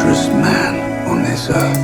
dangerous man on this earth.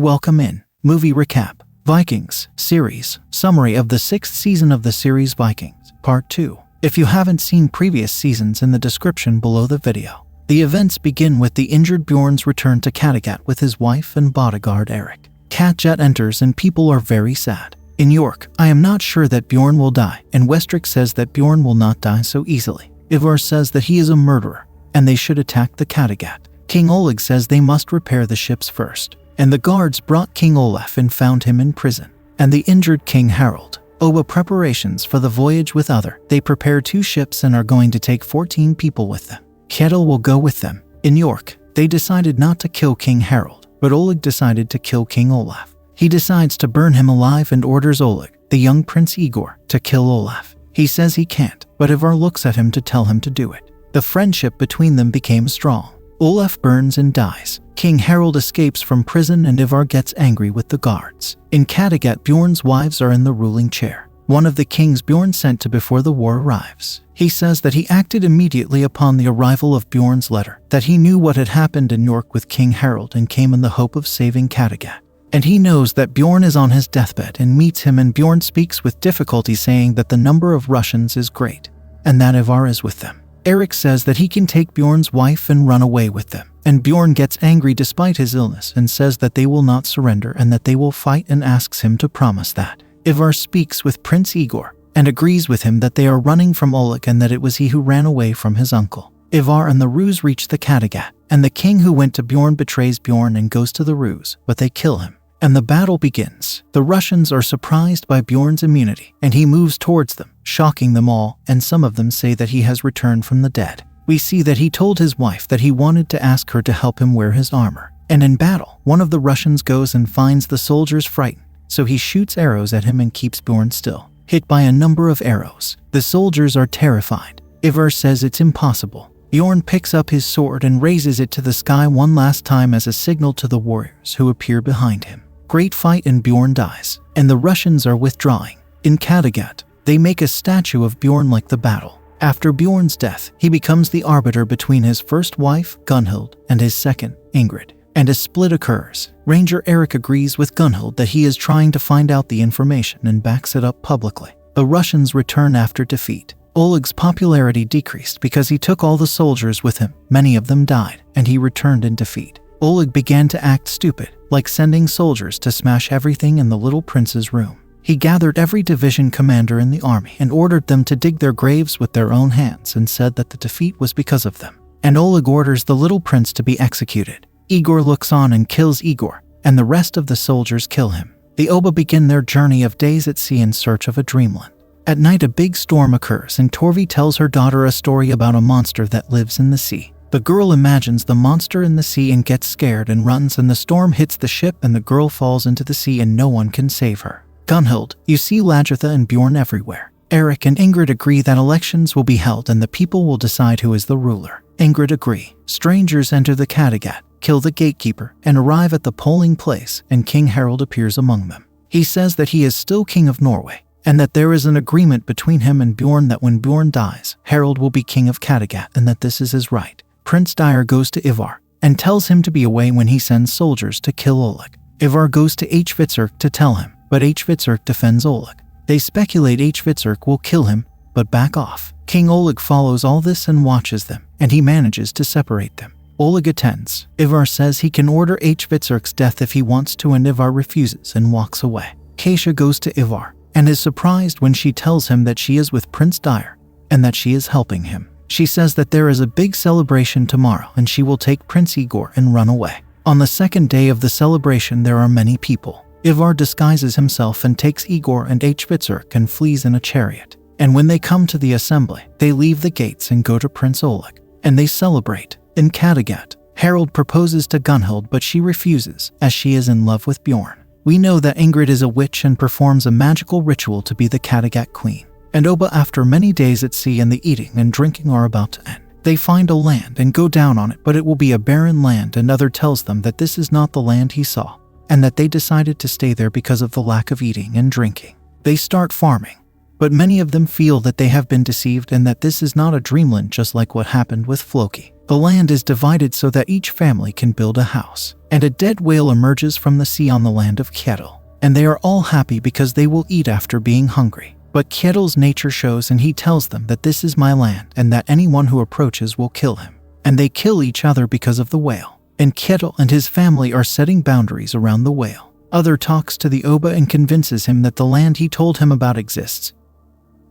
Welcome in. Movie recap. Vikings series. Summary of the 6th season of the series Vikings, Part 2. If you haven't seen previous seasons, in the description below the video. The events begin with the injured Bjorn's return to Kattegat with his wife and bodyguard Eric. Kattegat enters and people are very sad. In York, I am not sure that Bjorn will die, and Westrick says that Bjorn will not die so easily. Ivar says that he is a murderer, and they should attack the Kattegat. King Oleg says they must repair the ships first. And the guards brought King Olaf and found him in prison. And the injured King Harald. Oba preparations for the voyage with other. They prepare 2 ships and are going to take 14 people with them. Kjetil will go with them. In York, they decided not to kill King Harald, but Oleg decided to kill King Olaf. He decides to burn him alive and orders Oleg, the young Prince Igor, to kill Olaf. He says he can't, but Ivar looks at him to tell him to do it. The friendship between them became strong. Olaf burns and dies. King Harald escapes from prison and Ivar gets angry with the guards. In Kattegat, Bjorn's wives are in the ruling chair. One of the kings Bjorn sent to before the war arrives. He says that he acted immediately upon the arrival of Bjorn's letter, that he knew what had happened in York with King Harald and came in the hope of saving Kattegat. And he knows that Bjorn is on his deathbed and meets him, and Bjorn speaks with difficulty, saying that the number of Russians is great and that Ivar is with them. Eric says that he can take Bjorn's wife and run away with them. And Bjorn gets angry despite his illness and says that they will not surrender and that they will fight, and asks him to promise that. Ivar speaks with Prince Igor and agrees with him that they are running from Oleg and that it was he who ran away from his uncle. Ivar and the Ruse reach the Kattegat, and the king who went to Bjorn betrays Bjorn and goes to the Ruse, but they kill him. And the battle begins. The Russians are surprised by Bjorn's immunity, and he moves towards them, shocking them all, and some of them say that he has returned from the dead. We see that he told his wife that he wanted to ask her to help him wear his armor. And in battle, one of the Russians goes and finds the soldiers frightened, so he shoots arrows at him and keeps Bjorn still, hit by a number of arrows. The soldiers are terrified. Ivar says it's impossible. Bjorn picks up his sword and raises it to the sky one last time as a signal to the warriors who appear behind him. Great fight, and Bjorn dies, and the Russians are withdrawing. In Kattegat, they make a statue of Bjorn like the battle. After Bjorn's death, he becomes the arbiter between his first wife, Gunhild, and his second, Ingrid. And a split occurs. Ranger Eric agrees with Gunhild that he is trying to find out the information and backs it up publicly. The Russians return after defeat. Oleg's popularity decreased because he took all the soldiers with him. Many of them died, and he returned in defeat. Oleg began to act stupid, like sending soldiers to smash everything in the little prince's room. He gathered every division commander in the army and ordered them to dig their graves with their own hands, and said that the defeat was because of them. And Oleg orders the little prince to be executed. Igor looks on and kills Igor, and the rest of the soldiers kill him. The Oba begin their journey of days at sea in search of a dreamland. At night, a big storm occurs, and Torvi tells her daughter a story about a monster that lives in the sea. The girl imagines the monster in the sea and gets scared and runs, and the storm hits the ship and the girl falls into the sea and no one can save her. Gunhild, you see Lagertha and Bjorn everywhere. Eric and Ingrid agree that elections will be held and the people will decide who is the ruler. Ingrid agree. Strangers enter the Kattegat, kill the gatekeeper, and arrive at the polling place, and King Harald appears among them. He says that he is still king of Norway, and that there is an agreement between him and Bjorn that when Bjorn dies, Harald will be king of Kattegat, and that this is his right. Prince Dyer goes to Ivar and tells him to be away when he sends soldiers to kill Oleg. Ivar goes to Hvitserk to tell him, but Hvitserk defends Oleg. They speculate Hvitserk will kill him, but back off. King Oleg follows all this and watches them, and he manages to separate them. Oleg attends. Ivar says he can order Hvitserk's death if he wants to, and Ivar refuses and walks away. Kasia goes to Ivar and is surprised when she tells him that she is with Prince Dyer and that she is helping him. She says that there is a big celebration tomorrow and she will take Prince Igor and run away. On the second day of the celebration, there are many people. Ivar disguises himself and takes Igor and Hvitserk and flees in a chariot. And when they come to the assembly, they leave the gates and go to Prince Oleg, and they celebrate. In Kattegat, Harald proposes to Gunhild, but she refuses, as she is in love with Bjorn. We know that Ingrid is a witch and performs a magical ritual to be the Kattegat queen. And Oba, after many days at sea and the eating and drinking are about to end, they find a land and go down on it, but it will be a barren land, and Other tells them that this is not the land he saw, and that they decided to stay there because of the lack of eating and drinking. They start farming, but many of them feel that they have been deceived and that this is not a dreamland, just like what happened with Floki. The land is divided so that each family can build a house, and a dead whale emerges from the sea on the land of Kjetil, and they are all happy because they will eat after being hungry. But Kjetil's nature shows, and he tells them that this is my land and that anyone who approaches will kill him. And they kill each other because of the whale. And Kjetil and his family are setting boundaries around the whale. Other talks to the Oba and convinces him that the land he told him about exists.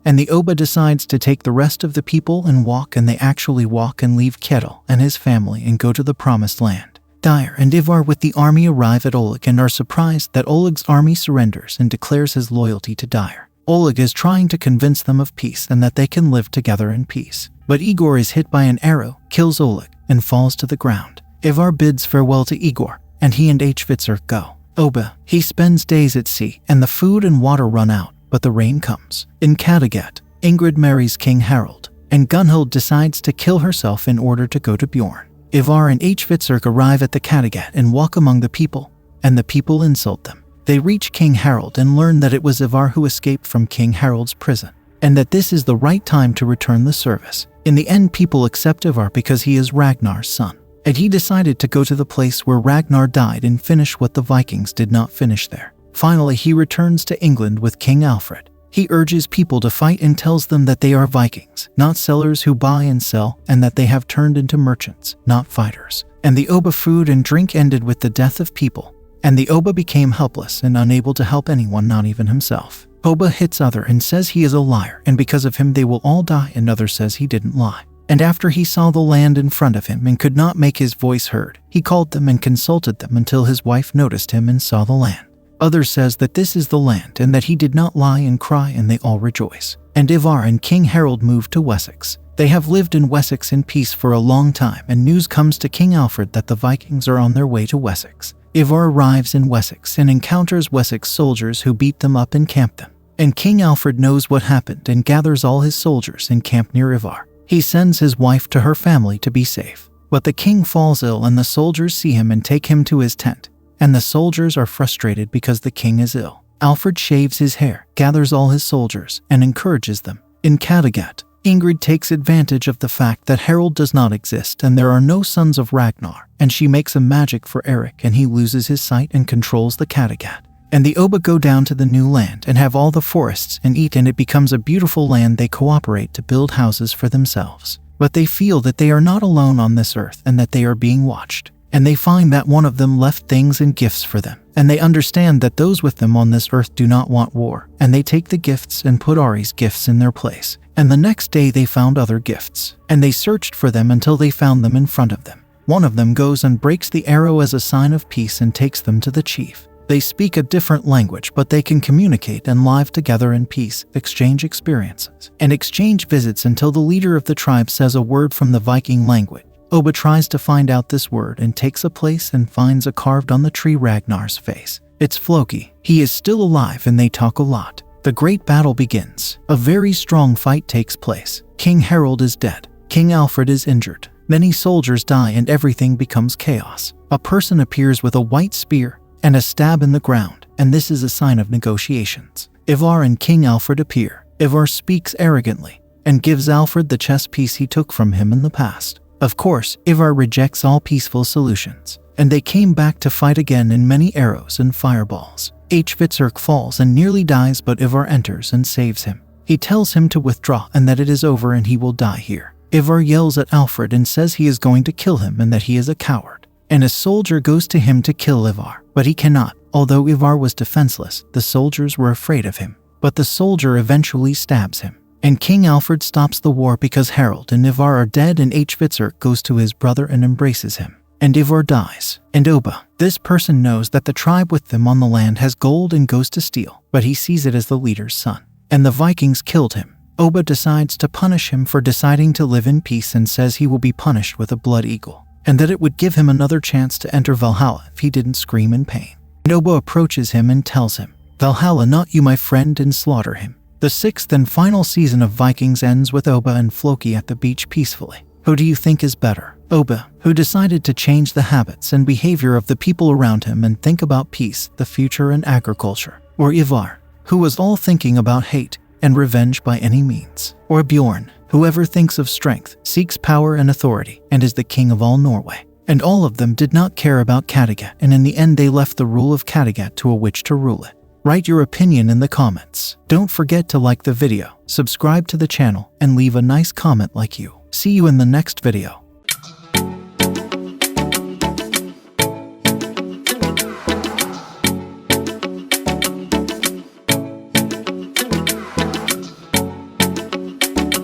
And the Oba decides to take the rest of the people and walk, and they actually walk and leave Kjetil and his family and go to the promised land. Dyer and Ivar with the army arrive at Oleg and are surprised that Oleg's army surrenders and declares his loyalty to Dyer. Oleg is trying to convince them of peace and that they can live together in peace. But Igor is hit by an arrow, kills Oleg, and falls to the ground. Ivar bids farewell to Igor, and he and Hvitserk go. Oba, he spends days at sea, and the food and water run out, but the rain comes. In Kattegat, Ingrid marries King Harald, and Gunhild decides to kill herself in order to go to Bjorn. Ivar and Hvitserk arrive at the Kattegat and walk among the people, and the people insult them. They reach King Harald and learn that it was Ivar who escaped from King Harald's prison, and that this is the right time to return the service. In the end, people accept Ivar because he is Ragnar's son, and he decided to go to the place where Ragnar died and finish what the Vikings did not finish there. Finally, he returns to England with King Alfred. He urges people to fight and tells them that they are Vikings, not sellers who buy and sell, and that they have turned into merchants, not fighters. And the Oba food and drink ended with the death of people. And the Oba became helpless and unable to help anyone, not even himself. Oba hits Other and says he is a liar, and because of him they will all die, and Other says he didn't lie. And after he saw the land in front of him and could not make his voice heard, he called them and consulted them until his wife noticed him and saw the land. Other says that this is the land and that he did not lie and cry, and they all rejoice. And Ivar and King Harald moved to Wessex. They have lived in Wessex in peace for a long time, and news comes to King Alfred that the Vikings are on their way to Wessex. Ivar arrives in Wessex and encounters Wessex soldiers who beat them up and camp them. And King Alfred knows what happened and gathers all his soldiers and camp near Ivar. He sends his wife to her family to be safe. But the king falls ill, and the soldiers see him and take him to his tent. And the soldiers are frustrated because the king is ill. Alfred shaves his hair, gathers all his soldiers, and encourages them. In Kattegat, Ingrid takes advantage of the fact that Harald does not exist and there are no sons of Ragnar, and she makes a magic for Eric, and he loses his sight and controls the Kattegat. And the Oba go down to the new land and have all the forests and eat, and it becomes a beautiful land. They cooperate to build houses for themselves. But they feel that they are not alone on this earth and that they are being watched. And they find that one of them left things and gifts for them. And they understand that those with them on this earth do not want war. And they take the gifts and put Ari's gifts in their place. And the next day they found other gifts. And they searched for them until they found them in front of them. One of them goes and breaks the arrow as a sign of peace and takes them to the chief. They speak a different language, but they can communicate and live together in peace, exchange experiences, and exchange visits until the leader of the tribe says a word from the Viking language. Oba tries to find out this word and takes a place and finds a carved on the tree Ragnar's face. It's Floki. He is still alive and they talk a lot. The great battle begins. A very strong fight takes place. King Harald is dead. King Alfred is injured. Many soldiers die and everything becomes chaos. A person appears with a white spear and a stab in the ground, and this is a sign of negotiations. Ivar and King Alfred appear. Ivar speaks arrogantly and gives Alfred the chess piece he took from him in the past. Of course, Ivar rejects all peaceful solutions, and they came back to fight again in many arrows and fireballs. Hvitserk falls and nearly dies, but Ivar enters and saves him. He tells him to withdraw and that it is over and he will die here. Ivar yells at Alfred and says he is going to kill him and that he is a coward. And a soldier goes to him to kill Ivar, but he cannot. Although Ivar was defenseless, the soldiers were afraid of him. But the soldier eventually stabs him. And King Alfred stops the war because Harald and Ivar are dead, and Hvitserk goes to his brother and embraces him. And Ivar dies. And Oba, this person knows that the tribe with them on the land has gold and goes to steal, but he sees it as the leader's son. And the Vikings killed him. Oba decides to punish him for deciding to live in peace and says he will be punished with a blood eagle, and that it would give him another chance to enter Valhalla if he didn't scream in pain. Oba approaches him and tells him, "Valhalla not you my friend," and slaughter him. The sixth and final season of Vikings ends with Oba and Floki at the beach peacefully. Who do you think is better? Oba, who decided to change the habits and behavior of the people around him and think about peace, the future, and agriculture? Or Ivar, who was all thinking about hate and revenge by any means? Or Bjorn, whoever thinks of strength, seeks power and authority, and is the king of all Norway? And all of them did not care about Kattegat, and in the end they left the rule of Kattegat to a witch to rule it. Write your opinion in the comments. Don't forget to like the video, subscribe to the channel, and leave a nice comment like you. See you in the next video.